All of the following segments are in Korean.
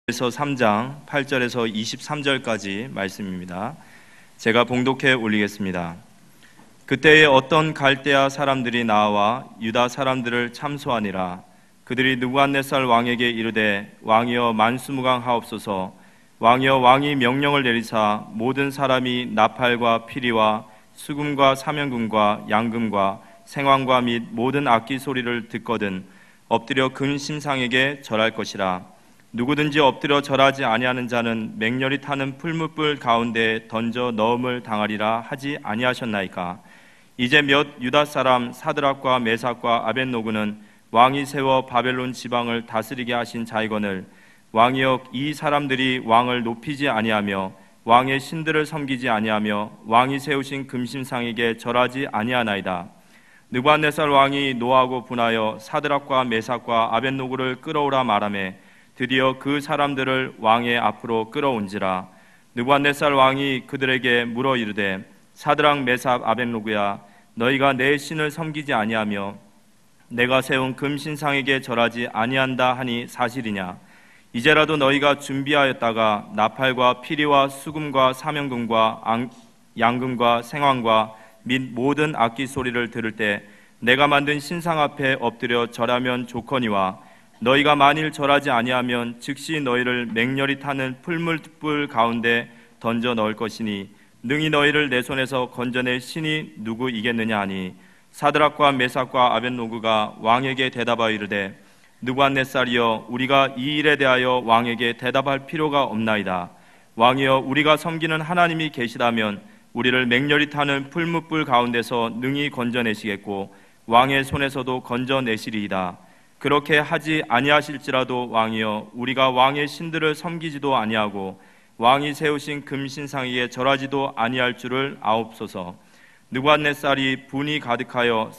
에서 3장 8절에서 23절까지 말씀입니다. 제가 봉독해 올리겠습니다. 그때에 어떤 갈대아 사람들이 나와 유다 사람들을 참소하니라. 그들이 느부갓네살 왕에게 이르되 왕이여 만수무강하옵소서. 왕이여 왕이 명령을 내리사 모든 사람이 나팔과 피리와 수금과 사면금과 양금과 생황과 및 모든 악기 소리를 듣거든 엎드려 금 신상에게 절할 것이라. 누구든지 엎드려 절하지 아니하는 자는 맹렬히 타는 풀무불 가운데 던져 넣음을 당하리라 하지 아니하셨나이까. 이제 몇 유다 사람 사드락과 메삭과 아벳노고는 왕이 세워 바벨론 지방을 다스리게 하신 자이거늘 왕이여 이 사람들이 왕을 높이지 아니하며 왕의 신들을 섬기지 아니하며 왕이 세우신 금신상에게 절하지 아니하나이다. 느부갓네살 왕이 노하고 분하여 사드락과 메삭과 아벳노고를 끌어오라 말하매 드디어 그 사람들을 왕의 앞으로 끌어온지라. 느부갓네살 왕이 그들에게 물어 이르되 사드락 메삭 아벳노고야 너희가 내 신을 섬기지 아니하며 내가 세운 금신상에게 절하지 아니한다 하니 사실이냐. 이제라도 너희가 준비하였다가 나팔과 피리와 수금과 사면금과 양금과 생황과 및 모든 악기 소리를 들을 때 내가 만든 신상 앞에 엎드려 절하면 좋거니와 너희가 만일 절하지 아니하면 즉시 너희를 맹렬히 타는 풀무불 가운데 던져 넣을 것이니 능히 너희를 내 손에서 건져낼 신이 누구이겠느냐 하니 사드락과 메삭과 아벳노고가 왕에게 대답하여 이르되 느부갓네살이여 우리가 이 일에 대하여 왕에게 대답할 필요가 없나이다. 왕이여 우리가 섬기는 하나님이 계시다면 우리를 맹렬히 타는 풀무불 가운데서 능히 건져내시겠고 왕의 손에서도 건져내시리이다. 그렇게 하지 아니하실지라도 왕이여 우리가 왕의 신들을 섬기지도 아니하고 왕이 세우신 금신상에게 절하지도 아니할 줄을 아옵소서. 느부갓네살이 분이 가득하여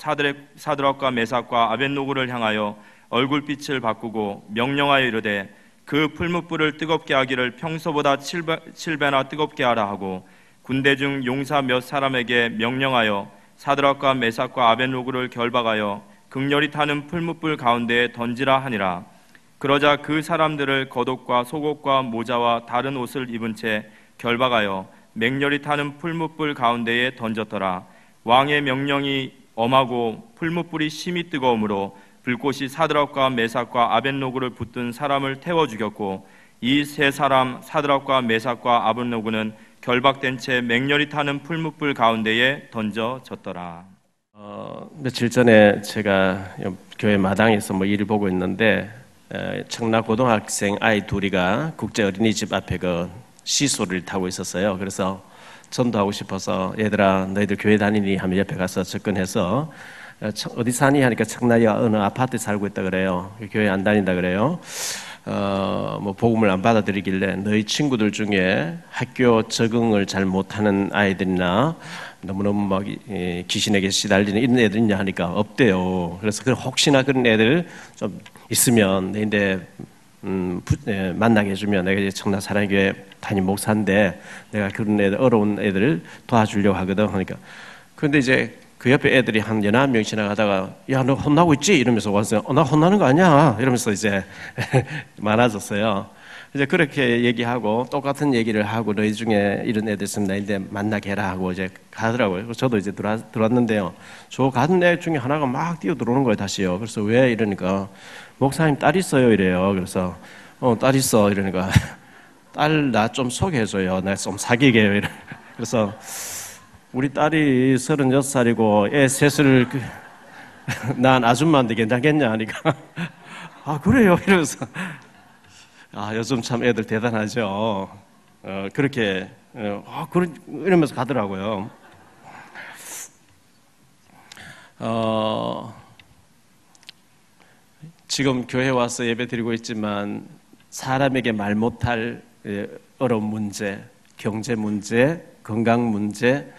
사드락과 메삭과 아벳노고를 향하여 얼굴빛을 바꾸고 명령하여 이르되 그 풀무불을 뜨겁게 하기를 평소보다 7배나 뜨겁게 하라 하고 군대 중 용사 몇 사람에게 명령하여 사드락과 메삭과 아벳노고를 결박하여 극렬히 타는 풀무불 가운데에 던지라 하니라. 그러자 그 사람들을 겉옷과 속옷과 모자와 다른 옷을 입은 채 결박하여 맹렬히 타는 풀무불 가운데에 던졌더라. 왕의 명령이 엄하고 풀무불이 심히 뜨거우므로 불꽃이 사드락과 메삭과 아벳노고를 붙든 사람을 태워 죽였고 이 세 사람 사드락과 메삭과 아벳노고는 결박된 채 맹렬히 타는 풀무불 가운데에 던져졌더라. 며칠 전에 제가 교회 마당에서 일을 보고 있는데 청라 고등학생 아이 둘이가 국제 어린이집 앞에 그 시소를 타고 있었어요. 그래서 전도하고 싶어서 얘들아 너희들 교회 다니니 하면 옆에 가서 접근해서 어디 사니 하니까 청라에 어느 아파트에 살고 있다 그래요. 교회 안 다닌다 그래요. 복음을 안 받아들이길래 너희 친구들 중에 학교 적응을 잘 못하는 아이들이나 너무너무 귀신에게 시달리는 이런 애들 있냐 하니까 없대요. 그래서 혹시나 그런 애들 좀 있으면 내인데 만나게 해주면 내가 이제 청라 사랑교회 담임 목사인데 내가 그런 애들 어려운 애들을 도와주려고 하거든 하니까 그런데 이제 그 옆에 애들이 한 11명 지나가다가 야 너 혼나고 있지? 이러면서 와서 나 혼나는 거 아니야 이러면서 이제 많아졌어요. 이제 그렇게 얘기하고 똑같은 얘기를 하고 너희 중에 이런 애들 있으면 나인데 만나게 해라 하고 이제 가더라고요. 저도 이제 들어왔는데요. 저 가는 애 중에 하나가 막 뛰어 들어오는 거예요 다시요. 그래서 왜 이러니까 목사님 딸 있어요 이래요. 그래서 딸 있어 이러니까 딸 나 좀 소개해줘요. 나 좀 사귀게 해요. 그래서 우리 딸이 36살이고 애 셋을 난 아줌마인데 괜찮겠냐 하니까 아 그래요 이러면서 요즘 참 애들 대단하죠. 그렇게 이러면서 가더라고요. 지금 교회 와서 예배 드리고 있지만 사람에게 말 못할 어려운 문제, 경제 문제, 건강 문제,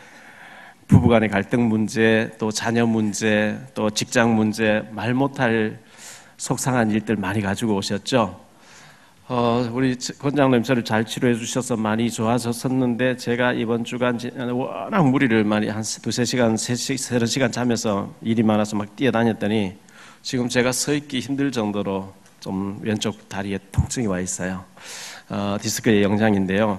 부부간의 갈등 문제, 또 자녀 문제, 또 직장 문제, 말 못할 속상한 일들 많이 가지고 오셨죠. 우리 권장님 저를 잘 치료해 주셔서 많이 좋아졌었는데 제가 이번 주간 워낙 무리를 많이 한 2-3시간, 3시간 자면서 일이 많아서 막 뛰어다녔더니 지금 제가 서 있기 힘들 정도로 좀 왼쪽 다리에 통증이 와 있어요. 디스크의 영장인데요.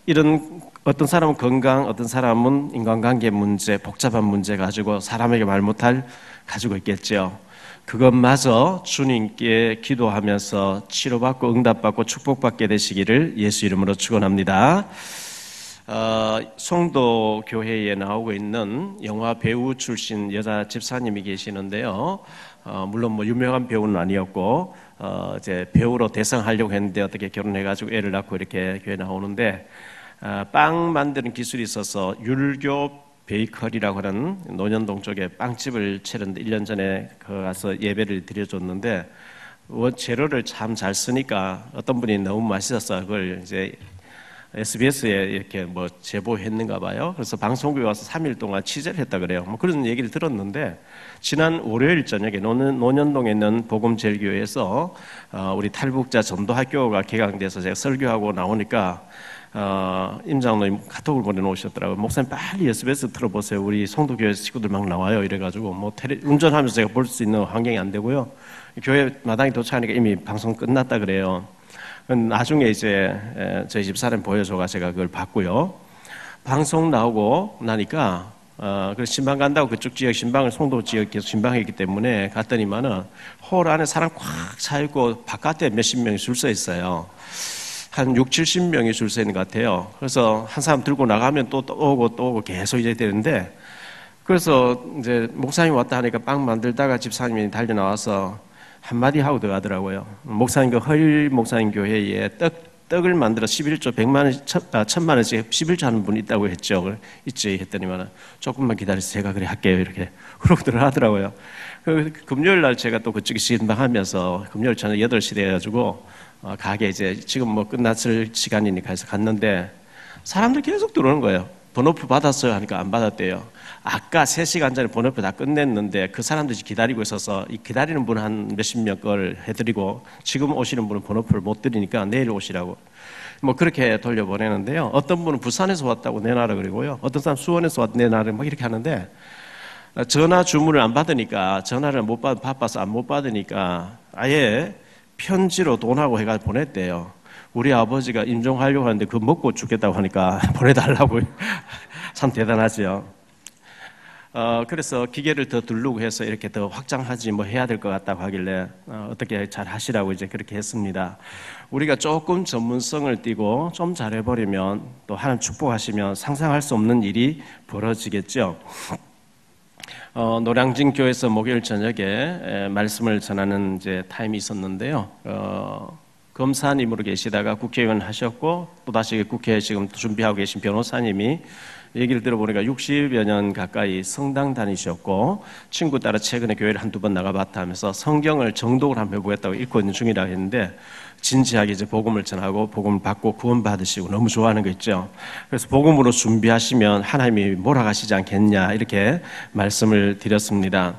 이런 어떤 사람은 건강, 어떤 사람은 인간관계 문제, 복잡한 문제 가지고 사람에게 말 못할 가지고 있겠죠. 그것마저 주님께 기도하면서 치료받고 응답받고 축복받게 되시기를 예수 이름으로 축원합니다. 송도 교회에 나오고 있는 영화 배우 출신 여자 집사님이 계시는데요. 물론 뭐 유명한 배우는 아니었고 이제 배우로 대성하려고 했는데 어떻게 결혼해가지고 애를 낳고 이렇게 교회 나오는데 빵 만드는 기술이 있어서 율교 베이커리라고 하는 논현동 쪽에 빵집을 차렸는데 1년 전에 가서 예배를 드려줬는데 재료를 참 잘 쓰니까 어떤 분이 너무 맛있어서 그걸 이제 SBS에 이렇게 뭐 제보했는가 봐요. 그래서 방송국에 와서 3일 동안 취재를 했다 그래요. 뭐 그런 얘기를 들었는데 지난 월요일 저녁에 논현동에 있는 복음제일교회에서 우리 탈북자 전도학교가 개강돼서 제가 설교하고 나오니까 임 장로님 카톡을 보내놓으셨더라고요. 목사님 빨리 SBS 틀어보세요. 우리 송도교회 식구들 막 나와요. 이래가지고 뭐 운전하면서 제가 볼 수 있는 환경이 안 되고요. 교회 마당에 도착하니까 이미 방송 끝났다 그래요. 나중에 이제 저희 집사람 보여줘가 제가 그걸 봤고요. 방송 나오고 나니까 그 신방 간다고 그쪽 지역 신방을 송도 지역 계속 신방했기 때문에 갔더니만은 홀 안에 사람 꽉 차 있고 바깥에 몇십 명이 줄 서 있어요. 한 6, 70명이 줄 서 있는 것 같아요. 그래서 한 사람 들고 나가면 또 오고 계속 이제 되는데 그래서 이제 목사님 왔다 하니까 빵 만들다가 집사님이 달려 나와서 한마디 하고 들어가더라고요. 목사님, 허일 목사님 교회에 떡을 만들어 11조 100만 원, 1000만 원씩 11조 하는 분이 있다고 했죠. 있지 했더니만 조금만 기다려서 제가 그래 할게요. 이렇게 그러고 들어가더라고요. 금요일 날 제가 또 그쪽에 신방하면서 금요일 저녁 8시 돼가지고 가게 이제 지금 뭐 끝났을 시간이니까 해서 갔는데 사람들 계속 들어오는 거예요. 번호표 받았어요 하니까 안 받았대요. 아까 3시간 전에 번호표 다 끝냈는데 그 사람들이 기다리고 있어서 이 기다리는 분 한 몇십 명 걸 해드리고 지금 오시는 분은 번호표를 못 드리니까 내일 오시라고 뭐 그렇게 돌려보내는데요. 어떤 분은 부산에서 왔다고 내놔라 그러고요. 어떤 사람 수원에서 왔다 내놔라 막 이렇게 하는데 전화 주문을 안 받으니까 전화를 못 받 바빠서 안 못 받으니까 아예 편지로 돈하고 해가지고 보냈대요. 우리 아버지가 임종하려고 하는데 그거 먹고 죽겠다고 하니까 보내달라고. 참 대단하죠. 그래서 기계를 더 두르고 해서 이렇게 더 확장하지 뭐 해야 될 것 같다고 하길래 어떻게 잘 하시라고 이제 그렇게 했습니다. 우리가 조금 전문성을 띠고 좀 잘해버리면 또 하나님 축복하시면 상상할 수 없는 일이 벌어지겠죠. 노량진 교회에서 목요일 저녁에 말씀을 전하는 이제 타임이 있었는데요. 검사님으로 계시다가 국회의원 하셨고 또다시 국회에 지금 준비하고 계신 변호사님이 얘기를 들어보니까 60여 년 가까이 성당 다니셨고 친구 따라 최근에 교회를 한두 번 나가봤다 하면서 성경을 정독을 한번 해보겠다고 읽고 있는 중이라고 했는데 진지하게 이제 복음을 전하고 복음을 받고 구원 받으시고 너무 좋아하는 거 있죠. 그래서 복음으로 준비하시면 하나님이 몰아가시지 않겠냐 이렇게 말씀을 드렸습니다.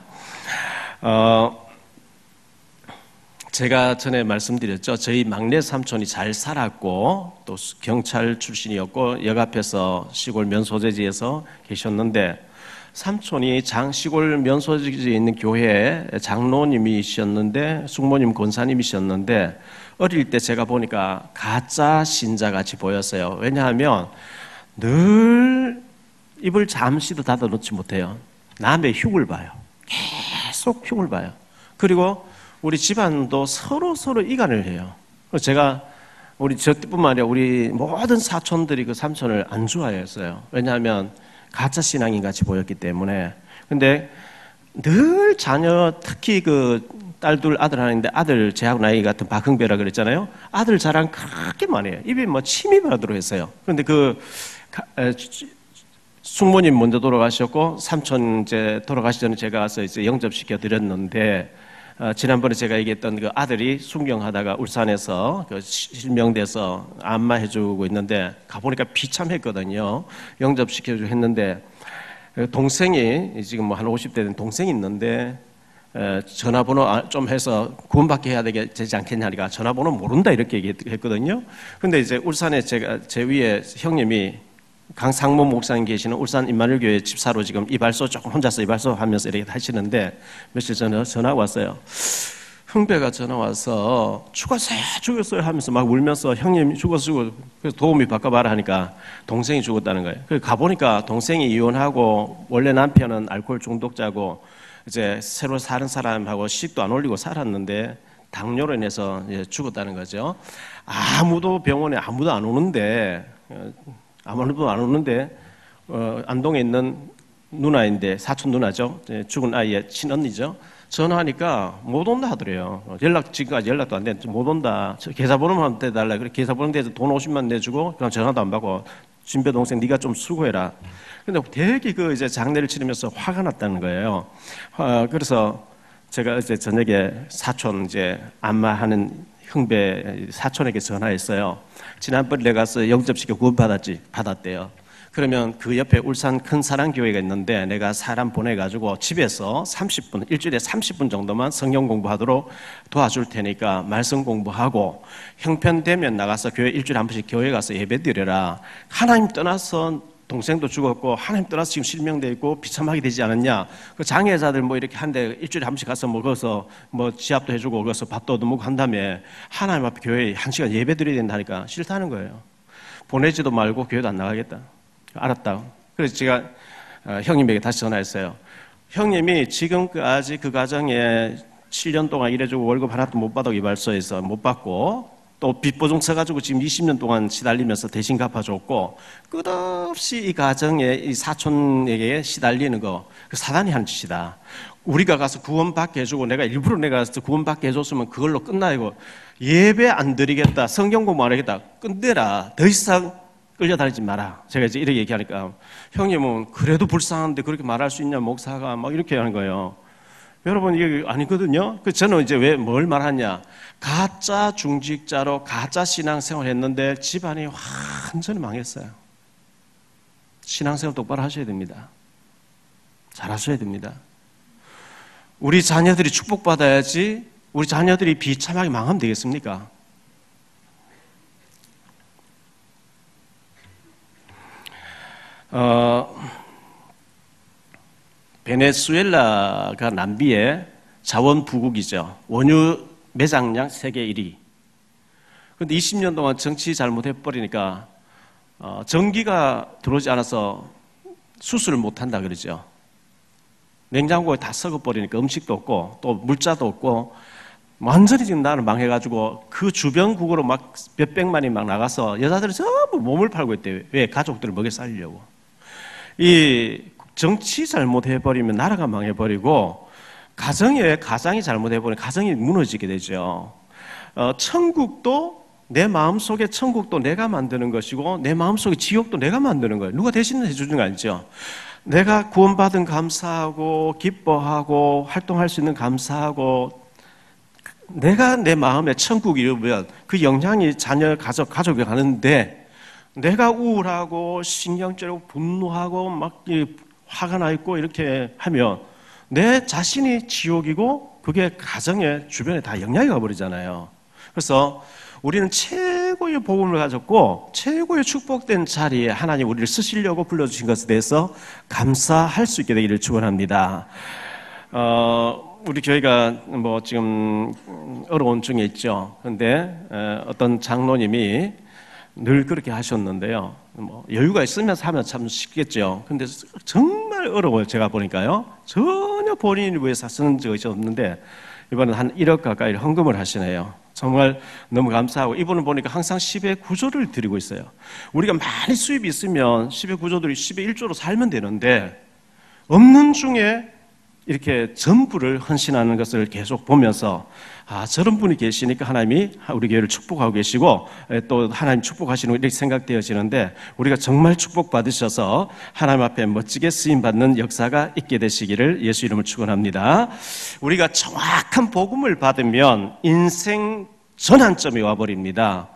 제가 전에 말씀드렸죠. 저희 막내 삼촌이 잘 살았고 또 경찰 출신이었고 역 앞에서 시골 면소재지에서 계셨는데 삼촌이 시골 면소재지에 있는 교회에 장로님이셨는데 숙모님 권사님이셨는데 어릴 때 제가 보니까 가짜 신자같이 보였어요. 왜냐하면 늘 입을 잠시도 닫아놓지 못해요. 남의 흉을 봐요. 계속 흉을 봐요. 그리고 우리 집안도 서로 이간을 해요. 제가 우리 저뿐만 아니라 우리 모든 사촌들이 그 삼촌을 안 좋아했어요. 왜냐하면 가짜 신앙인 같이 보였기 때문에. 근데 늘 자녀 특히 그 딸2 아들 하나인데 아들 제하고 나이 같은 박흥배라 그랬잖아요. 아들 자랑 그렇게 많이 해요. 입에 뭐 침이 마르도록 했어요. 그런데 숙모님 먼저 돌아가셨고 삼촌 이제 돌아가시 전에 제가 가서 이제 영접시켜 드렸는데 지난번에 제가 얘기했던 그 아들이 순경하다가 울산에서 그 실명돼서 안마해주고 있는데 가보니까 비참했거든요. 영접시켜주고 했는데 동생이 지금 뭐 한 50대 된 동생이 있는데 전화번호 좀 해서 구원받게 해야 되지 않겠냐 하니까 전화번호 모른다 이렇게 얘기했거든요. 근데 이제 울산에 제 위에 형님이 강상모 목사님 계시는 울산 임마누엘교회 집사로 지금 이발소 조금 혼자서 이발소 하면서 이렇게 하시는데 며칠 전에 전화가 왔어요. 형배가 전화 와서 죽었어요 하면서 막 울면서 형님 죽었어. 그래서 도우미 바꿔봐라 하니까 동생이 죽었다는 거예요. 그래서 가보니까 동생이 이혼하고 원래 남편은 알코올 중독자고 이제 새로 사는 사람하고 식도 안 올리고 살았는데 당뇨로 인해서 이제 죽었다는 거죠. 아무도 병원에 아무도 안 오는데 안동에 있는 누나인데 사촌 누나죠. 죽은 아이의 친언니죠. 전화하니까 못 온다 하더래요. 지금까지 연락도 안 돼. 못 온다. 계좌번호만 대달라. 그래 계좌번호 대서 돈 50만 내주고 그냥 전화도 안 받고 진배 동생 네가 좀 수고해라. 근데 되게 그 이제 장례를 치르면서 화가 났다는 거예요. 그래서 제가 이제 저녁에 사촌 이제 안마하는 형배 사촌에게 전화했어요. 지난번에 내가 가서 영접시켜 받았대요. 그러면 그 옆에 울산 큰 사랑교회가 있는데 내가 사람 보내가지고 집에서 30분, 일주일에 30분 정도만 성경 공부하도록 도와줄 테니까 말씀 공부하고 형편되면 나가서 교회 일주일에 한 번씩 교회 가서 예배 드려라. 하나님 떠나서 동생도 죽었고 하나님 떠나서 지금 실명돼 있고 비참하게 되지 않았냐. 그 장애자들 뭐 이렇게 한데 일주일에 한 번씩 가서 뭐 거기서 뭐 지압도 해주고 거기서 밥도 얻어먹고 한 다음에 하나님 앞에 교회에 1시간 예배 드려야 된다니까 싫다는 거예요. 보내지도 말고 교회도 안 나가겠다. 알았다. 그래서 제가 형님에게 다시 전화했어요. 형님이 지금까지 그 가정에 7년 동안 일해주고 월급 하나도 못 받아 이발소에서 못 받고 또 빚보증 써가지고 지금 20년 동안 시달리면서 대신 갚아줬고 끝없이 이 가정에 이 사촌에게 시달리는 거 그 사단이 한 짓이다. 우리가 가서 구원받게 해주고 내가 일부러 내가 가서 구원받게 해줬으면 그걸로 끝나고 예배 안 드리겠다. 성경 공부 안 하겠다. 끝내라. 더 이상 끌려다니지 마라. 제가 이제 이렇게 얘기하니까 형님은 그래도 불쌍한데 그렇게 말할 수 있냐 목사가 막 이렇게 하는 거예요. 여러분 이게 아니거든요. 그 저는 이제 왜 뭘 말하냐? 가짜 중직자로 가짜 신앙생활 했는데 집안이 완전히 망했어요. 신앙생활 똑바로 하셔야 됩니다. 잘하셔야 됩니다. 우리 자녀들이 축복받아야지 우리 자녀들이 비참하게 망하면 되겠습니까? 베네수엘라가 남비의 자원 부국이죠. 원유 매장량 세계 1위. 그런데 20년 동안 정치 잘못해버리니까 전기가 들어오지 않아서 수술을 못한다 그러죠. 냉장고에 다 썩어버리니까 음식도 없고 또 물자도 없고 완전히 지금 나를 망해가지고 그 주변국으로 막 몇백만이 막 나가서 여자들이 전부 몸을 팔고 있대요. 왜? 가족들을 먹여 살리려고. 이 정치 잘못해버리면 나라가 망해버리고 가정이 잘못해버리면 가정이 무너지게 되죠. 천국도 내 마음속에 천국도 내가 만드는 것이고 내 마음속에 지옥도 내가 만드는 거예요. 누가 대신 해주는 거 아니죠. 내가 구원받은 감사하고 기뻐하고 활동할 수 있는 감사하고 내가 내 마음에 천국이 이루면 그 영향이 자녀 가족에 가는데 내가 우울하고 신경질하고 분노하고 막 화가 나 있고 이렇게 하면 내 자신이 지옥이고 그게 가정의 주변에 다 영향이 가버리잖아요. 그래서 우리는 최고의 복음을 가졌고 최고의 축복된 자리에 하나님 우리를 쓰시려고 불러주신 것에 대해서 감사할 수 있게 되기를 축원합니다. 우리 교회가 뭐 지금 어려운 중에 있죠. 그런데 어떤 장로님이 늘 그렇게 하셨는데요. 뭐 여유가 있으면 하면 참 쉽겠죠. 근데 정말 어려워요. 제가 보니까요. 전혀 본인을 위해서 쓰는 것이 없는데 이번에 한 1억 가까이 헌금을 하시네요. 정말 너무 감사하고 이분은 보니까 항상 10의 9조를 드리고 있어요. 우리가 많이 수입이 있으면 10의 9조들이 10의 1조로 살면 되는데 없는 중에 이렇게 전부를 헌신하는 것을 계속 보면서 저런 분이 계시니까 하나님이 우리 교회를 축복하고 계시고 또 하나님 축복하시는 이렇게 생각되어지는데 우리가 정말 축복받으셔서 하나님 앞에 멋지게 쓰임받는 역사가 있게 되시기를 예수 이름을 축원합니다. 우리가 정확한 복음을 받으면 인생 전환점이 와버립니다.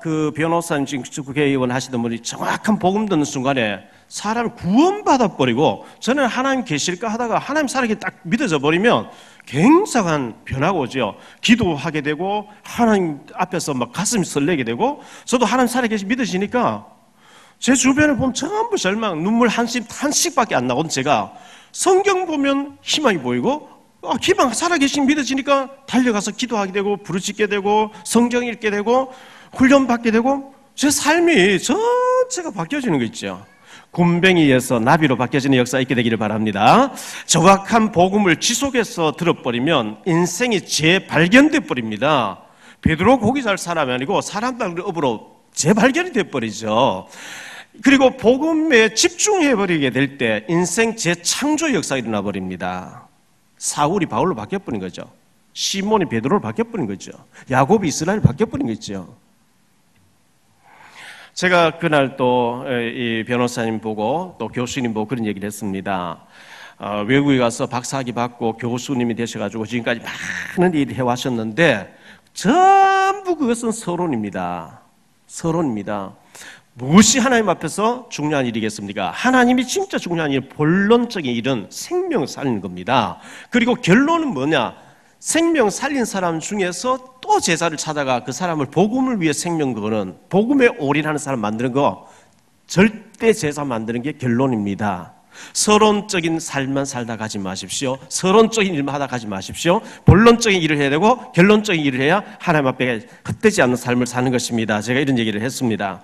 그 변호사님 지금 국회의원 하시던 분이 정확한 복음 듣는 순간에 사람을 구원받아버리고 저는 하나님 계실까 하다가 하나님 살아계 딱 믿어져 버리면 굉장한 변화가 오죠. 기도하게 되고 하나님 앞에서 막 가슴이 설레게 되고 저도 하나님 살아계시 믿으시니까 제 주변을 보면 전부 절망 눈물 한씩밖에 안 나오는 제가 성경 보면 희망이 보이고 기방 살아계신 믿어지니까 달려가서 기도하게 되고 부르짖게 되고 성경 읽게 되고 훈련받게 되고 제 삶이 전체가 바뀌어지는 거 있죠. 굼벵이에서 나비로 바뀌어지는 역사 있게 되기를 바랍니다. 정확한 복음을 지속해서 들어버리면 인생이 재발견돼 버립니다. 베드로 고기 잘 사람이 아니고 사람들 업으로 재발견이 돼버리죠. 그리고 복음에 집중해버리게 될 때 인생 재창조 역사가 일어나 버립니다. 사울이 바울로 바뀌어버린 거죠. 시몬이 베드로로 바뀌어버린 거죠. 야곱이 이스라엘로 바뀌어버린 거죠. 제가 그날 또 이 변호사님 보고 또 교수님 보고 그런 얘기를 했습니다. 외국에 가서 박사학위 받고 교수님이 되셔가지고 지금까지 많은 일을 해왔었는데 전부 그것은 서론입니다. 서론입니다. 무엇이 하나님 앞에서 중요한 일이겠습니까? 하나님이 진짜 중요한 일, 본론적인 일은 생명 살리는 겁니다. 그리고 결론은 뭐냐? 생명 살린 사람 중에서 또 제자를 찾아가 그 사람을 복음을 위해 생명 거는 복음에 올인하는 사람 만드는 거, 절대 제자 만드는 게 결론입니다. 서론적인 삶만 살다 가지 마십시오. 서론적인 일만 하다 가지 마십시오. 본론적인 일을 해야 되고 결론적인 일을 해야 하나님 앞에 헛되지 않는 삶을 사는 것입니다. 제가 이런 얘기를 했습니다.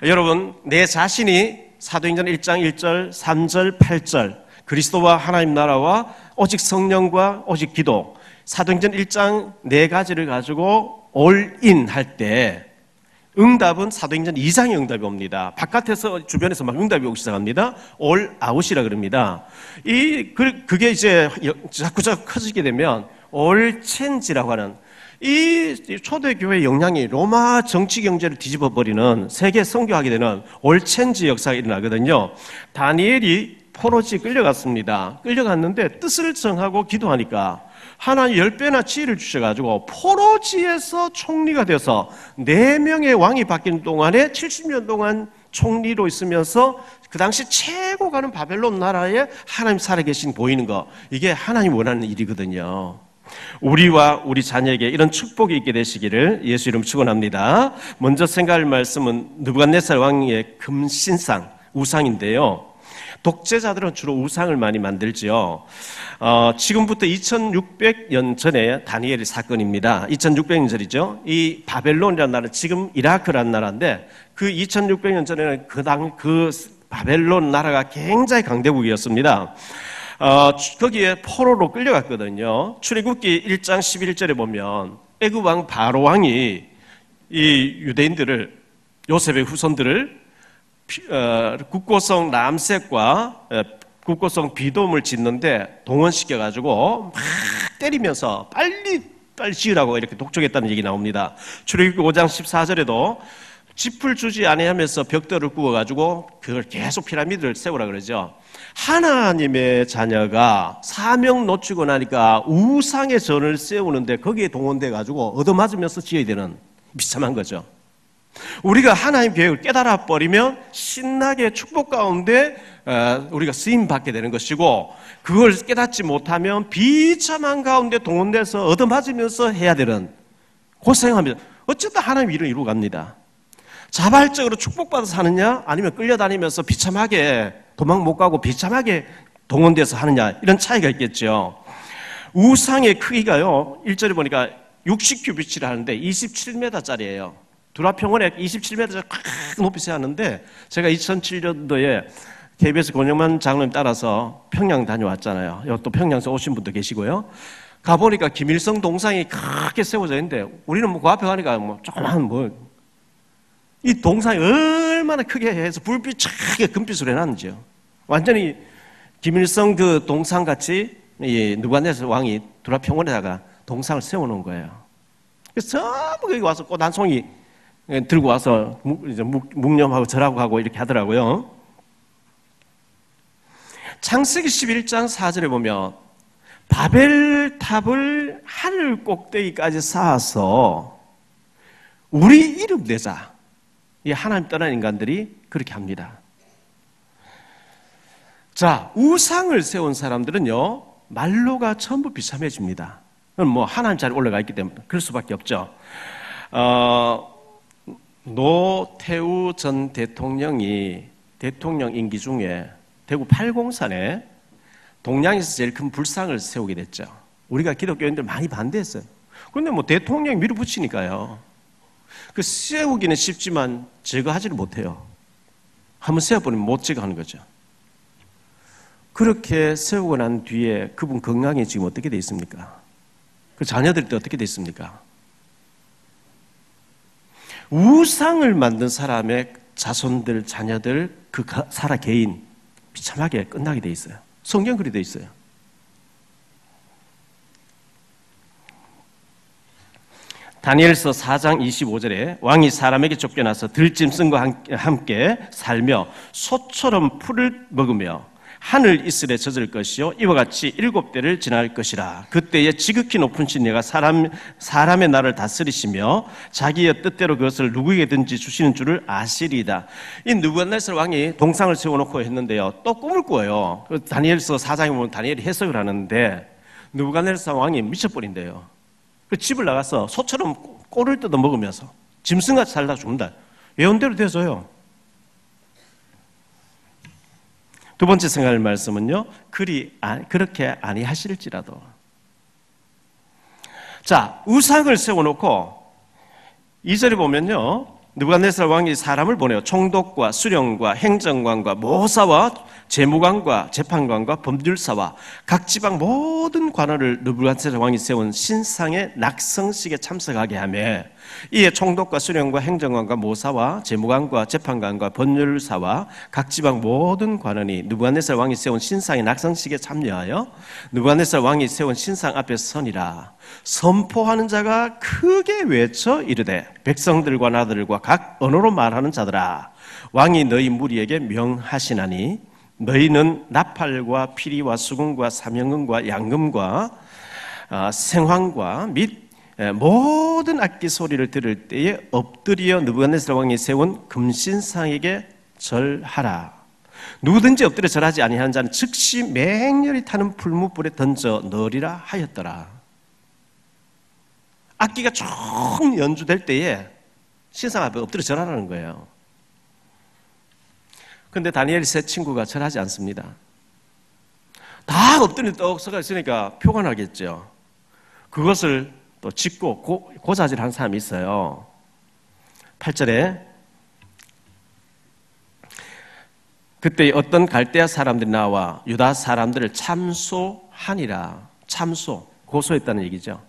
여러분, 내 자신이 사도행전 1장 1절, 3절, 8절 그리스도와 하나님 나라와 오직 성령과 오직 기도, 사도행전 1장 4가지를 가지고 올인 할 때 응답은 사도행전 2장의 응답이 옵니다. 바깥에서 주변에서 막 응답이 오기 시작합니다. 올 아웃이라 그럽니다. 그게 이제 자꾸 커지게 되면 올 체인지라고 하는 이 초대교회의 영향이 로마 정치 경제를 뒤집어 버리는 세계 선교하게 되는 올 체인지 역사가 일어나거든요. 다니엘이 포로지 끌려갔습니다. 끌려갔는데 뜻을 정하고 기도하니까 하나님 10배나 지혜를 주셔가지고 포로지에서 총리가 돼서 4명의 왕이 바뀌는 동안에 70년 동안 총리로 있으면서 그 당시 최고 가는 바벨론 나라에 하나님 살아계신 보이는 거, 이게 하나님 원하는 일이거든요. 우리와 우리 자녀에게 이런 축복이 있게 되시기를 예수 이름 축원합니다. 먼저 생각할 말씀은 느부갓네살 왕의 금신상, 우상인데요. 독재자들은 주로 우상을 많이 만들지요. 지금부터 2600년 전에 다니엘의 사건입니다. 2600년 전이죠. 이 바벨론이라는 나라, 지금 이라크라는 나라인데 그 2600년 전에는 그 바벨론 나라가 굉장히 강대국이었습니다. 거기에 포로로 끌려갔거든요. 출애굽기 1장 11절에 보면 애굽 왕 바로 왕이 이 유대인들을, 요셉의 후손들을 국고성 람셋과 국고성 비돔을 짓는데 동원시켜가지고 막 때리면서 빨리 지으라고 이렇게 독촉했다는 얘기 나옵니다. 출애굽기 5장 14절에도 짚을 주지 아니하면서 벽돌을 구워가지고 그걸 계속 피라미드를 세우라 그러죠. 하나님의 자녀가 사명 놓치고 나니까 우상의 전을 세우는데 거기에 동원돼가지고 얻어맞으면서 지어야 되는 비참한 거죠. 우리가 하나님 계획을 깨달아 버리면 신나게 축복 가운데 우리가 쓰임 받게 되는 것이고, 그걸 깨닫지 못하면 비참한 가운데 동원돼서 얻어맞으면서 해야 되는, 고생하면서 어쨌든 하나님 일을 이루어 갑니다. 자발적으로 축복받아서 하느냐, 아니면 끌려다니면서 비참하게 도망 못 가고 비참하게 동원돼서 하느냐, 이런 차이가 있겠죠. 우상의 크기가요, 1절에 보니까 60규비치를 하는데 27m짜리예요. 두라평원에 27m짜리 큰 높이 세웠는데, 제가 2007년도에 KBS 권영만 장로님 따라서 평양 다녀왔잖아요. 또 평양에서 오신 분도 계시고요. 가보니까 김일성 동상이 크게 세워져 있는데, 우리는 뭐 그 앞에 가니까 뭐 조그만 이 동상이 얼마나 크게 해서 불빛 차게 금빛으로 해놨는지요. 완전히 김일성 그 동상같이 이 느부갓네살 왕이 두라평원에다가 동상을 세워놓은 거예요. 그래서 전부 거기 와서 꽃 한 송이 들고 와서 이제 묵념하고 절하고 하고 이렇게 하더라고요. 창세기 11장 4절에 보면 바벨탑을 하늘 꼭대기까지 쌓아서 우리 이름 내자. 이 하나님 떠난 인간들이 그렇게 합니다. 자, 우상을 세운 사람들은요, 말로가 전부 비참해집니다. 뭐 하나님 자리에 올라가 있기 때문에 그럴 수밖에 없죠. 노태우 전 대통령이 대통령 임기 중에 대구 팔공산에 동양에서 제일 큰 불상을 세우게 됐죠. 우리가 기독교인들 많이 반대했어요. 그런데 뭐 대통령이 밀어붙이니까요. 그 세우기는 쉽지만 제거하지를 못해요. 한번 세워버리면 못 제거하는 거죠. 그렇게 세우고 난 뒤에 그분 건강이 지금 어떻게 돼 있습니까? 그 자녀들도 어떻게 돼 있습니까? 우상을 만든 사람의 자손들, 자녀들, 그 살아 개인 비참하게 끝나게 돼 있어요. 성경 그리 돼 있어요. 다니엘서 4장 25절에 왕이 사람에게 쫓겨나서 들짐승과 함께 살며 소처럼 풀을 먹으며 하늘 이슬에 젖을 것이요 이와 같이 7대를 지날 것이라. 그때에 지극히 높은 신이가 사람의 나를 다스리시며 자기의 뜻대로 그것을 누구에게든지 주시는 줄을 아시리이다. 이 느부갓네살 왕이 동상을 세워놓고 했는데요, 또 꿈을 꿔요. 다니엘서 4장에 보면 다니엘이 해석을 하는데 느부갓네살 왕이 미쳐버린대요. 그 집을 나가서 소처럼 꼴을 뜯어 먹으면서 짐승같이 살다 죽는다. 예언대로 되어서요. 두 번째 생각할 말씀은요, 그렇게 아니하실지라도. 자, 우상을 세워놓고 2절에 보면요, 느부갓네살 왕이 사람을 보내요. 총독과 수령과 행정관과 모사와 재무관과 재판관과 법률사와 각 지방 모든 관원을 느부갓네살 왕이 세운 신상의 낙성식에 참석하게 하며 이에 총독과 수령과 행정관과 모사와 재무관과 재판관과 법률사와 각 지방 모든 관원이 느부갓네살 왕이 세운 신상의 낙성식에 참여하여 느부갓네살 왕이 세운 신상 앞에 서니라. 선포하는 자가 크게 외쳐 이르되 백성들과 나들과 각 언어로 말하는 자들아, 왕이 너희 무리에게 명하시나니 너희는 나팔과 피리와 수금과 사명금과 양금과 생황과 및 모든 악기 소리를 들을 때에 엎드려 느부갓네살 왕이 세운 금신상에게 절하라. 누구든지 엎드려 절하지 아니하는 자는 즉시 맹렬히 타는 풀무불에 던져 넣으리라 하였더라. 악기가 쭉 연주될 때에 신상 앞에 엎드려 절하라는 거예요. 그런데 다니엘 세 친구가 절하지 않습니다. 다 엎드려 떡 서가 있으니까 표가 나겠죠. 그것을 또 짚고 고자질한 사람이 있어요. 8절에 그때 어떤 갈대아 사람들이 나와 유다 사람들을 참소하니라. 참소, 고소했다는 얘기죠.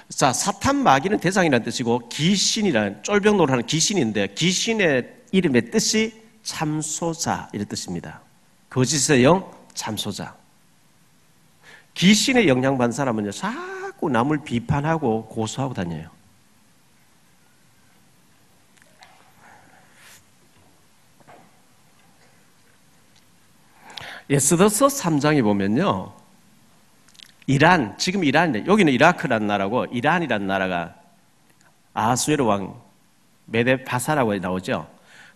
자, 사탄 마귀는 대상이라는 뜻이고 귀신이라는, 쫄병노를 하는 귀신인데 귀신의 이름의 뜻이 참소자 이런 뜻입니다. 거짓의 영, 참소자. 귀신의 영향받은 사람은요, 자꾸 남을 비판하고 고소하고 다녀요. 에스더서 3장에 보면요, 이란, 지금 이란인데 여기는 이라크라는 나라고 이란이라는 나라가 아하수에로 왕 메데 바사라고 나오죠.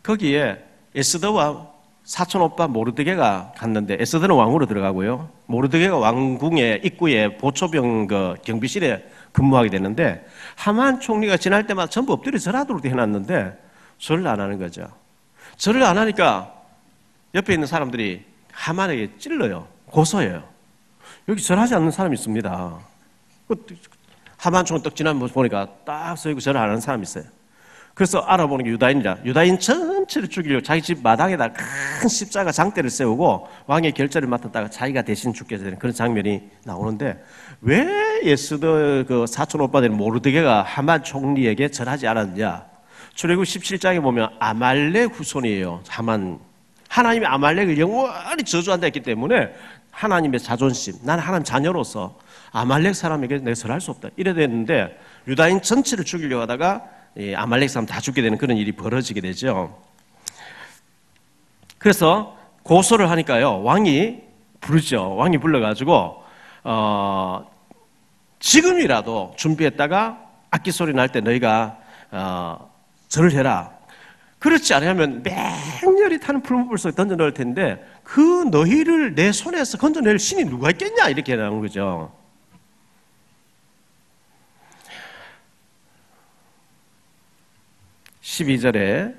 거기에 에스더와 사촌 오빠 모르드게가 갔는데 에스더는 왕으로 들어가고요, 모르드게가 왕궁의 입구에 보초병 경비실에 근무하게 되는데 하만 총리가 지날 때마다 전부 엎드려 절하도록 해놨는데 절을 안 하는 거죠. 절을 안 하니까 옆에 있는 사람들이 하만에게 찔러요. 고소해요. 여기 절하지 않는 사람이 있습니다. 하만 총리 딱 지나면 보니까 딱 서 있고 절을 안 하는 사람이 있어요. 그래서 알아보는 게 유다인이라, 유다인 전체를 죽이려고 자기 집 마당에다 큰 십자가 장대를 세우고 왕의 결제를 맡았다가 자기가 대신 죽게 되는 그런 장면이 나오는데, 왜 에스더 그 사촌 오빠들 모르드게가 하만 총리에게 절하지 않았느냐? 출애굽 17장에 보면 아말렉 후손이에요. 하만. 하나님이 아말렉을 영원히 저주한다 했기 때문에 하나님의 자존심, 나는 하나님 자녀로서 아말렉 사람에게 내가 절할 수 없다 이래 됐는데, 유다인 전체를 죽이려고 하다가 아말렉 사람 다 죽게 되는 그런 일이 벌어지게 되죠. 그래서 고소를 하니까요, 왕이 부르죠. 왕이 불러가지고 지금이라도 준비했다가 악기 소리 날 때 너희가 절을 해라. 그렇지 않으면 맹렬히 타는 풀무불 속에 던져 넣을 텐데 그 너희를 내 손에서 건져낼 신이 누가 있겠냐 이렇게 나오는 거죠. (12절에)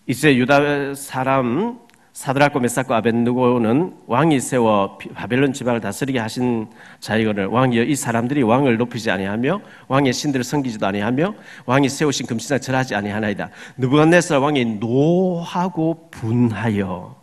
이제 유다 사람 사드락과 메삭과 아벳느고는 왕이 세워 바벨론 지방을 다스리게 하신 자이거늘 왕이여 이 사람들이 왕을 높이지 아니하며 왕의 신들을 섬기지도 아니하며 왕이 세우신 금신상을 절하지 아니하나이다. 느부갓네살 왕이 노하고 분하여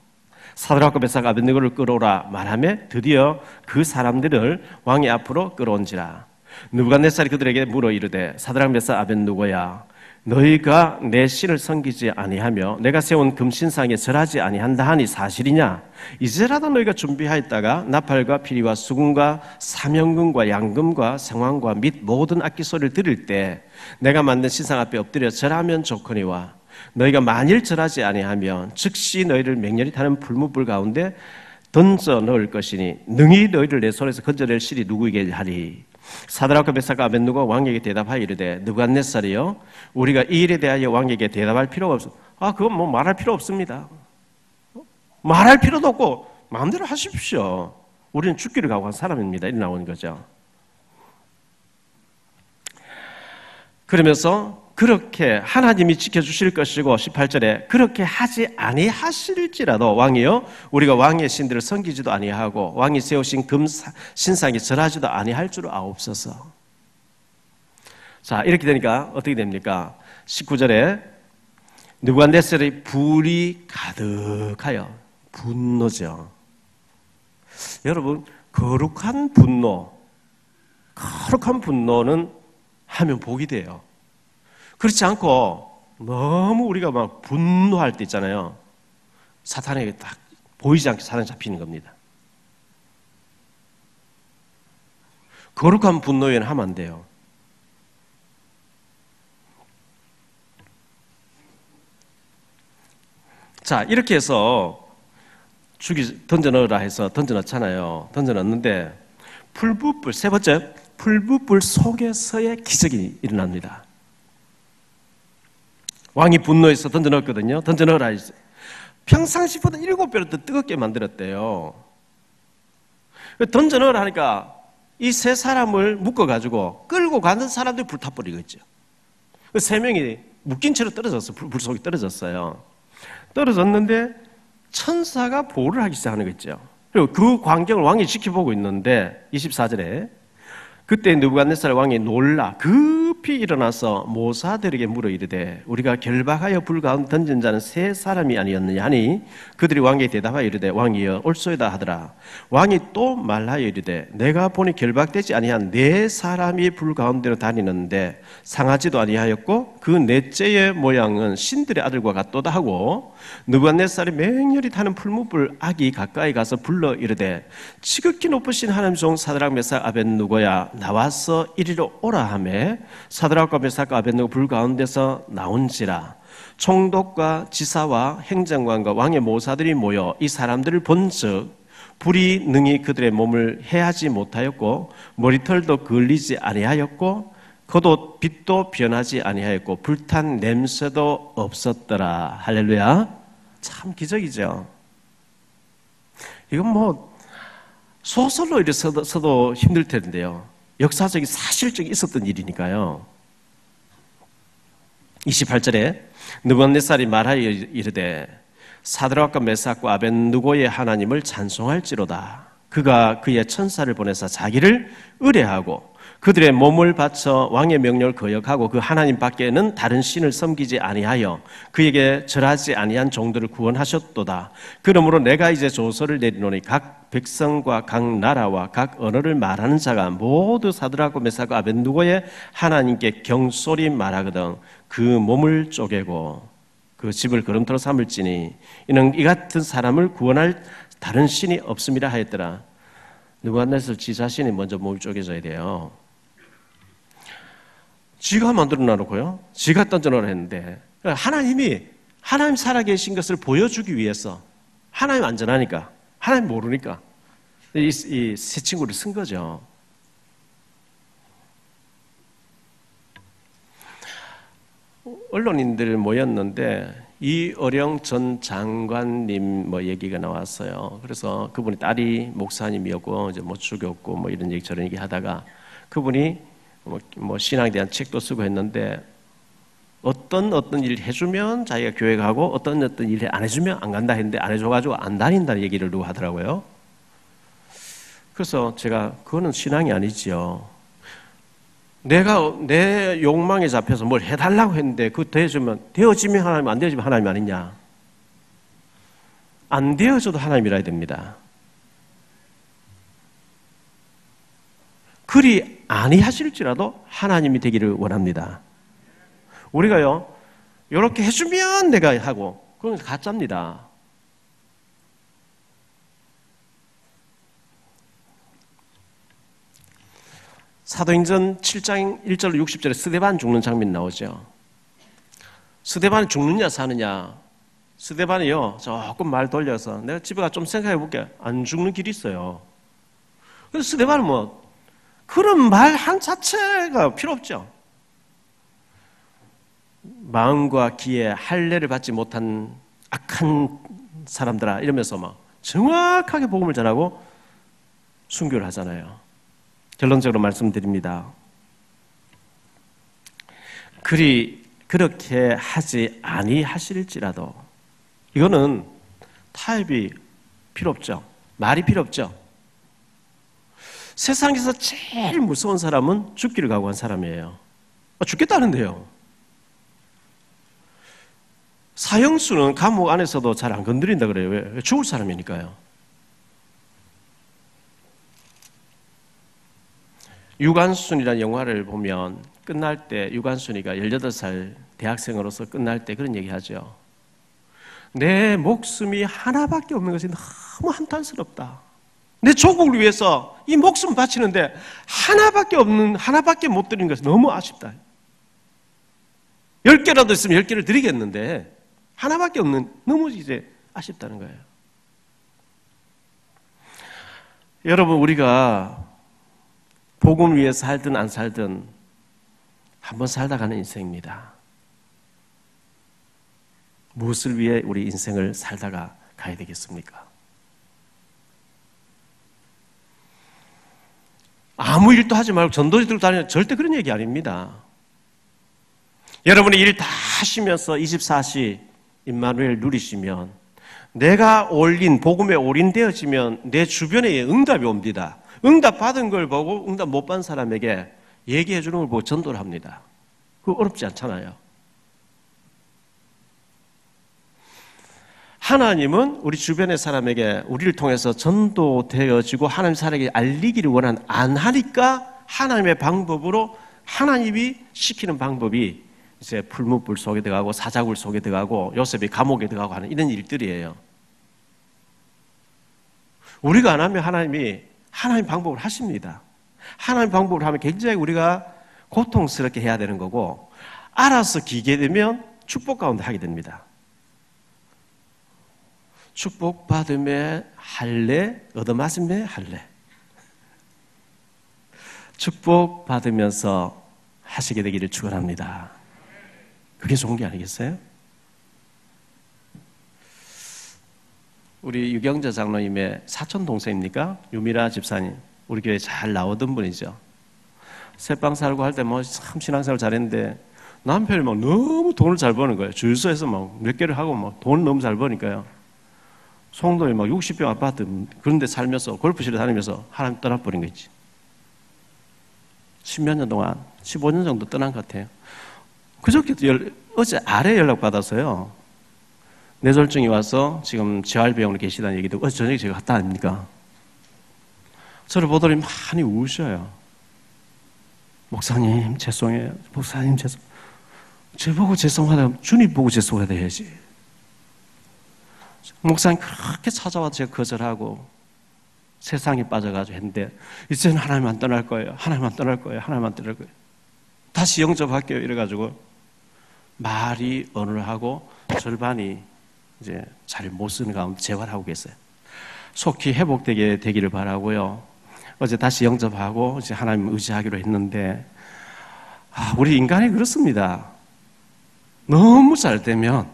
사드락과 메삭 아벳느고를 끌어오라 말하며 드디어 그 사람들을 왕의 앞으로 끌어온지라. 느부갓네살이 그들에게 물어 이르되 사드락 메삭 아벳느고야 너희가 내 신을 섬기지 아니하며 내가 세운 금신상에 절하지 아니한다 하니 사실이냐? 이제라도 너희가 준비하였다가 나팔과 피리와 수금과 사명금과 양금과 생황과 및 모든 악기 소리를 들을 때 내가 만든 신상 앞에 엎드려 절하면 좋거니와 너희가 만일 절하지 아니하면 즉시 너희를 맹렬히 타는 풀무불 가운데 던져 넣을 것이니 능히 너희를 내 손에서 건져낼 실이 누구에게 하리. 사드락과 메삭과 아벳느고가 왕에게 대답하여 이르되 느부갓네살이여 우리가 이 일에 대하여 왕에게 대답할 필요가 없어. 그건 뭐 말할 필요 없습니다. 말할 필요도 없고 마음대로 하십시오. 우리는 죽기를 각오한 사람입니다. 이렇게 나오는 거죠. 그러면서 그렇게 하나님이 지켜주실 것이고 18절에 그렇게 하지 아니하실지라도 왕이여 우리가 왕의 신들을 섬기지도 아니하고 왕이 세우신 금 신상에 절하지도 아니할 줄 아옵소서. 자, 이렇게 되니까 어떻게 됩니까? 19절에 느부갓네살의 불이 가득하여 분노죠. 여러분 거룩한 분노는 하면 복이 돼요. 그렇지 않고 너무 우리가 막 분노할 때 있잖아요. 사탄에게 딱 보이지 않게 사탄에 잡히는 겁니다. 거룩한 분노에는 하면 안 돼요. 자, 이렇게 해서 던져 넣으라 해서 던져 넣잖아요. 던져 넣는데 풀부불, 세 번째 풀부불 속에서의 기적이 일어납니다. 왕이 분노해서 던져 넣었거든요. 던져 넣으라 했어요. 평상시보다 7배로 더 뜨겁게 만들었대요. 던져 넣으라 하니까 이 세 사람을 묶어가지고 끌고 가는 사람들이 불타버리겠죠. 그 세 명이 묶인 채로 떨어졌어요. 불 속에 떨어졌어요. 떨어졌는데 천사가 보호를 하기 시작하는 거죠. 그리고 그 광경을 왕이 지켜보고 있는데 24절에 그때 느부갓네살 왕이 놀라 급히 일어나서 모사들에게 물어 이르되 우리가 결박하여 불 가운데 던진 자는 세 사람이 아니었느냐 하니 그들이 왕에게 대답하여 이르되 왕이여 옳소이다 하더라. 왕이 또 말하여 이르되 내가 보니 결박되지 아니한 네 사람이 불 가운데로 다니는데 상하지도 아니하였고 그 넷째의 모양은 신들의 아들과 같도다 하고 느부갓네살이 맹렬히 타는 풀무불 악이 가까이 가서 불러 이르되 지극히 높으신 하나님 종 사드락 메삭 아벳느고야 나와서 이리로 오라 하며 사드락과 메삭과 아벳느고 불 가운데서 나온지라. 총독과 지사와 행정관과 왕의 모사들이 모여 이 사람들을 본즉 불이 능히 그들의 몸을 해하지 못하였고 머리털도 걸리지 아니하였고 겉옷 빛도 변하지 아니하였고 불탄 냄새도 없었더라. 할렐루야. 참 기적이죠. 이건 뭐 소설로 이렇게 써도 힘들 텐데요. 역사적인 사실적이 있었던 일이니까요. 28절에 느부갓네살이 말하여 이르되 사드락과 메삭과 아벳느고의 하나님을 찬송할지로다. 그가 그의 천사를 보내사 자기를 의뢰하고 그들의 몸을 바쳐 왕의 명령을 거역하고 그 하나님 밖에는 다른 신을 섬기지 아니하여 그에게 절하지 아니한 종들을 구원하셨도다. 그러므로 내가 이제 조서를 내리노니 각 백성과 각 나라와 각 언어를 말하는 자가 모두 사드락과 메삭과 아벳느고의 하나님께 경솔히 말하거든 그 몸을 쪼개고 그 집을 걸음터로 삼을지니 이는 이 같은 사람을 구원할 다른 신이 없음이라 하였더라. 느부갓네살 지 자신이 먼저 몸을 쪼개져야 돼요. 지가 만들어 놔놓고요. 지가 던져놓으라 했는데 하나님이 하나님 살아계신 것을 보여주기 위해서 하나님 안전하니까 하나님 모르니까 이 새 친구를 쓴 거죠. 언론인들 모였는데 이어령 전 장관님 뭐 얘기가 나왔어요. 그래서 그분이 딸이 목사님이었고 이제 못 죽였고 뭐 이런 얘기 저런 얘기 하다가 그분이 뭐 신앙에 대한 책도 쓰고 했는데 어떤 일 해주면 자기가 교회 가고 어떤 일 안 해주면 안 간다 했는데 안 해줘가지고 안 다닌다는 얘기를 누가 하더라고요. 그래서 제가 그거는 신앙이 아니지요. 내가 내 욕망에 잡혀서 뭘 해달라고 했는데 그 되어지면 하나님, 안 되어지면 하나님 아니냐. 안 되어져도 하나님이라야 됩니다. 그리 아니하실지라도 하나님이 되기를 원합니다. 우리가요, 이렇게 해주면 내가 하고, 그건 가짜입니다. 사도행전 7장 1절 60절에 스데반 죽는 장면 나오죠. 스데반이 죽느냐 사느냐. 스데반이요, 조금 말 돌려서 내가 집에 가서 좀 생각해 볼게. 안 죽는 길이 있어요. 그래서 스데반은 그런 말 한 자체가 필요 없죠. 마음과 귀에 할례를 받지 못한 악한 사람들아 이러면서 정확하게 복음을 전하고 순교를 하잖아요. 결론적으로 말씀드립니다. 그렇게 하지 아니하실지라도 이거는 타협이 필요 없죠. 말이 필요 없죠. 세상에서 제일 무서운 사람은 죽기를 각오한 사람이에요. 죽겠다는데요. 사형수는 감옥 안에서도 잘 안 건드린다 그래요. 왜? 죽을 사람이니까요. 유관순이라는 영화를 보면 끝날 때 유관순이가 18살 대학생으로서 끝날 때 그런 얘기하죠. 내 목숨이 하나밖에 없는 것이 너무 한탄스럽다. 내 조국을 위해서 이 목숨 바치는데 하나밖에 못 드리는 것이 너무 아쉽다. 10개라도 있으면 10개를 드리겠는데 하나밖에 없는 너무 이제 아쉽다는 거예요. 여러분, 우리가 복음 위에 살든 안 살든 한번 살다 가는 인생입니다. 무엇을 위해 우리 인생을 살다가 가야 되겠습니까? 아무 일도 하지 말고 전도지 들고 다니는 절대 그런 얘기 아닙니다. 여러분이 일 다 하시면서 24시 임마누엘 누리시면 내가 복음에 올인되어지면 내 주변에 응답이 옵니다. 응답 받은 걸 보고 응답 못 받은 사람에게 얘기해 주는 걸 보고 전도를 합니다. 그거 어렵지 않잖아요. 하나님은 우리 주변의 사람에게 우리를 통해서 전도되어지고 하나님 사람에게 알리기를 안 하니까 하나님의 방법으로 하나님이 시키는 방법이 이제 풀무불 속에 들어가고 사자굴 속에 들어가고 요셉이 감옥에 들어가고 하는 이런 일들이에요. 우리가 안 하면 하나님이 하나님 방법을 하십니다. 하나님 방법을 하면 굉장히 우리가 고통스럽게 해야 되는 거고 알아서 기게 되면 축복 가운데 하게 됩니다. 축복받음에 할례, 얻어맞음에 할례. 축복받으면서 하시게 되기를 축원합니다. 그게 좋은 게 아니겠어요? 우리 유경재 장로님의 사촌 동생입니까? 유미라 집사님, 우리 교회 잘 나오던 분이죠. 새빵 살고 할 때 참 신앙생활 잘했는데 남편이 너무 돈을 잘 버는 거예요. 주유소에서 몇 개를 하고 돈을 너무 잘 버니까요. 송도에 60평 아파트 그런 데 살면서 골프실에 다니면서 하나님 떠나버린 거 있지. 10몇 년 동안 15년 정도 떠난 것 같아요. 그저께 어제 아래 연락 받아서요. 뇌졸중이 와서 지금 재활병원에 계시다는 얘기도 어제 저녁에 제가 갔다 아닙니까? 저를 보더니 많이 우셔요. 목사님 죄송해요. 목사님 죄송. 저 보고 죄송하다. 주님 보고 죄송하다 해야지. 목사님 그렇게 찾아와도 제가 거절하고 세상에 빠져가지고 했는데 이제는 하나님 안 떠날 거예요. 하나님 안 떠날 거예요. 하나님 안 떠날 거예요. 다시 영접할게요. 이래가지고 말이 언어를 하고 절반이 이제 잘 못 쓰는 가운데 재활하고 계세요. 속히 회복되게 되기를 바라고요. 어제 다시 영접하고 이제 하나님 의지하기로 했는데 우리 인간이 그렇습니다. 너무 잘 되면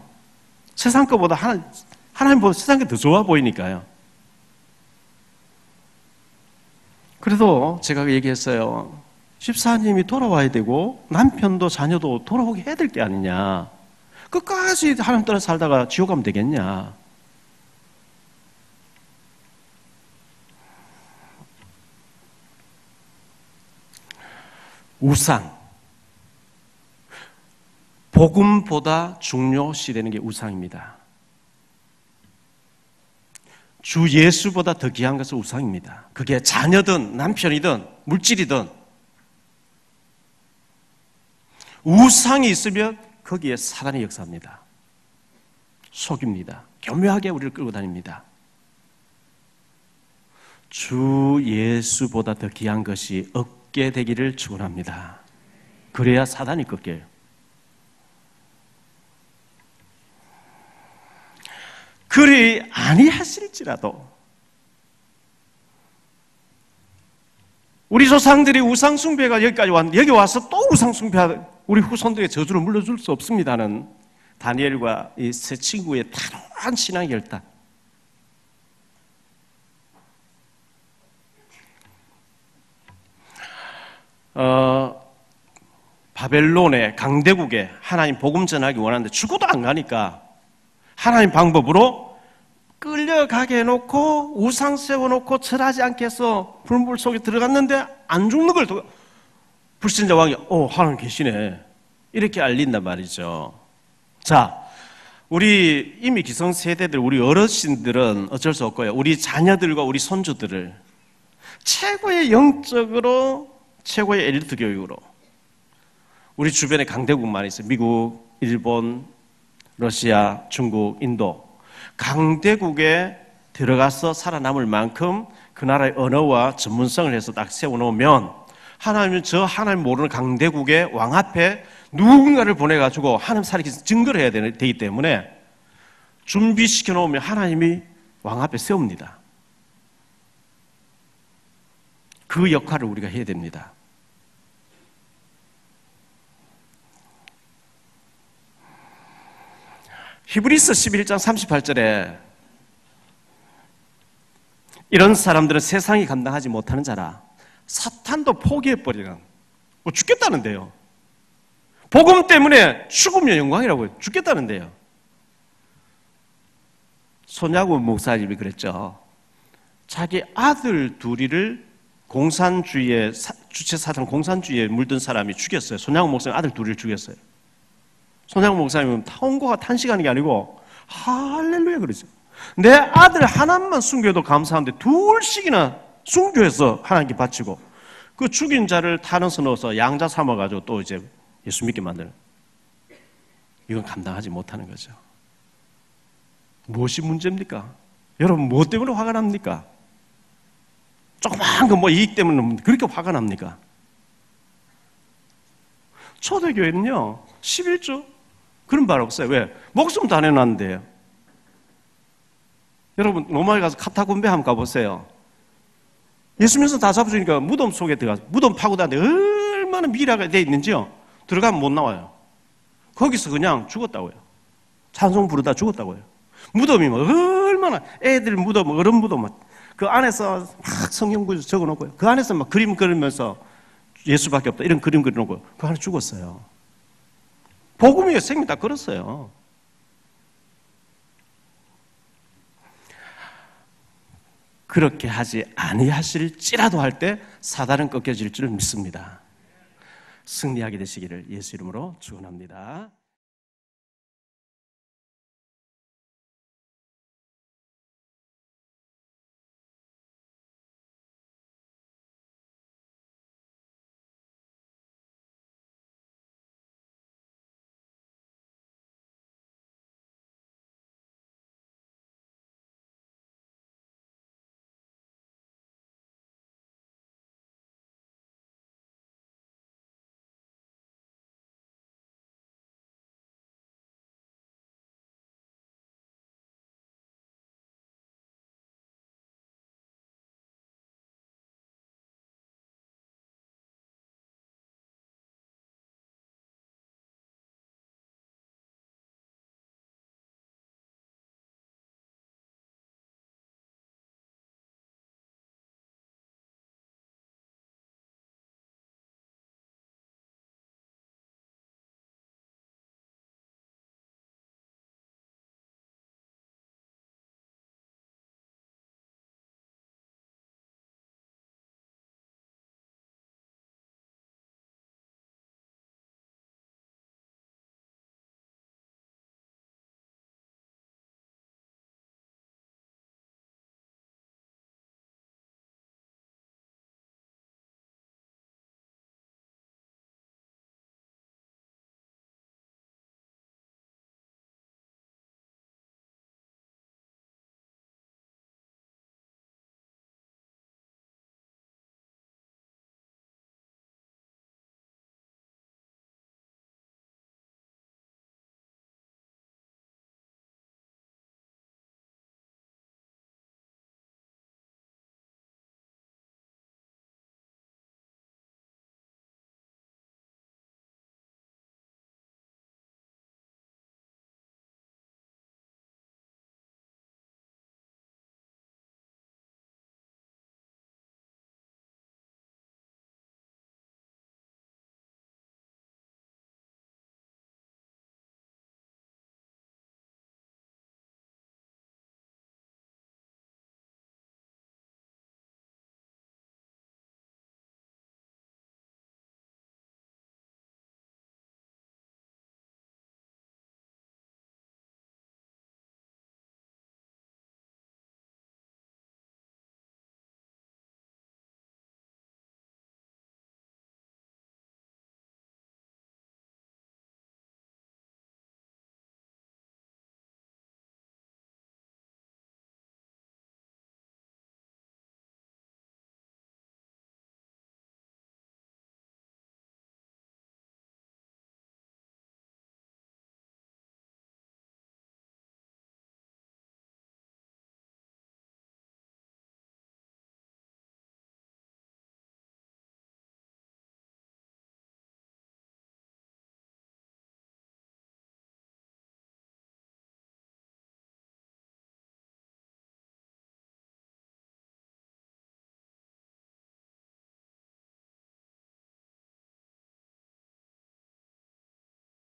세상 것보다 하나님보다 세상 게 더 좋아 보이니까요. 그래도 제가 얘기했어요. 집사님이 돌아와야 되고 남편도 자녀도 돌아오게 해야 될 게 아니냐. 끝까지 하나님 따라 살다가 지옥 가면 되겠냐. 우상. 복음보다 중요시되는 게 우상입니다. 주 예수보다 더 귀한 것은 우상입니다. 그게 자녀든 남편이든 물질이든 우상이 있으면 거기에 사단이 역사합니다. 속입니다. 교묘하게 우리를 끌고 다닙니다. 주 예수보다 더 귀한 것이 없게 되기를 축원합니다. 그래야 사단이 꺾여요. 그리 아니하실지라도 우리 조상들이 우상숭배가 여기까지 왔는데 여기 와서 또 우상숭배하는 우리 후손들에게 저주를 물려줄 수 없습니다는 다니엘과 이 세 친구의 단호한 신앙의 결단. 바벨론의 강대국에 하나님 복음 전하기 원하는데 죽어도 안 가니까 하나님 방법으로 끌려가게 해놓고 우상 세워놓고 절하지 않게 해서 불물 속에 들어갔는데 안 죽는 걸 불신자 왕이 하나님 계시네 이렇게 알린단 말이죠. 자, 우리 이미 기성세대들 우리 어르신들은 어쩔 수 없고요. 우리 자녀들과 우리 손주들을 최고의 영적으로 최고의 엘리트 교육으로 우리 주변에 강대국만 있어요. 미국, 일본, 러시아, 중국, 인도 강대국에 들어가서 살아남을 만큼 그 나라의 언어와 전문성을 해서 딱 세워놓으면 하나님은 저 하나님 모르는 강대국의 왕 앞에 누군가를 보내가지고 하나님 살리기 증거를 해야 되기 때문에 준비시켜 놓으면 하나님이 왕 앞에 세웁니다. 그 역할을 우리가 해야 됩니다. 히브리서 11장 38절에 이런 사람들은 세상이 감당하지 못하는 자라 사탄도 포기해버리는 죽겠다는데요. 복음 때문에 죽으면 영광이라고요. 죽겠다는데요. 손야구 목사님이 그랬죠. 자기 아들 둘이를 공산주의에 주체사상 공산주의에 물든 사람이 죽였어요. 손야구 목사님 아들 둘이를 죽였어요. 손양호 목사님은 통고가 탄식하는 게 아니고 할렐루야 그러죠. 내 아들 하나만 순교해도 감사한데 둘씩이나 순교해서 하나님께 바치고 그 죽인 자를 탄원서 넣어서 양자 삼아가지고 또 이제 예수 믿게 만드는 이건 감당하지 못하는 거죠. 무엇이 문제입니까? 여러분 무엇 때문에 화가 납니까? 조그만 거 뭐 이익 때문에 그렇게 화가 납니까? 초대교회는요 11조 그런 말 없어요. 왜? 목숨 다 내놨는데요. 여러분 로마에 가서 카타콤베 한번 가보세요. 예수 믿어서 다 잡아주니까 무덤 속에 들어가서 무덤 파고다는데 얼마나 미라가 돼 있는지요. 들어가면 못 나와요. 거기서 그냥 죽었다고요. 찬송 부르다 죽었다고요. 무덤이 뭐 얼마나 애들 무덤 어른 무덤 그 안에서 막 성경 구절 적어놓고요. 그 안에서 막 그림 그리면서 예수밖에 없다 이런 그림 그려놓고 그 안에 죽었어요. 복음이에요. 생명 다 걸었어요. 그렇게 하지 아니하실지라도 할 때 사단은 꺾여질 줄 믿습니다. 승리하게 되시기를 예수 이름으로 축원합니다.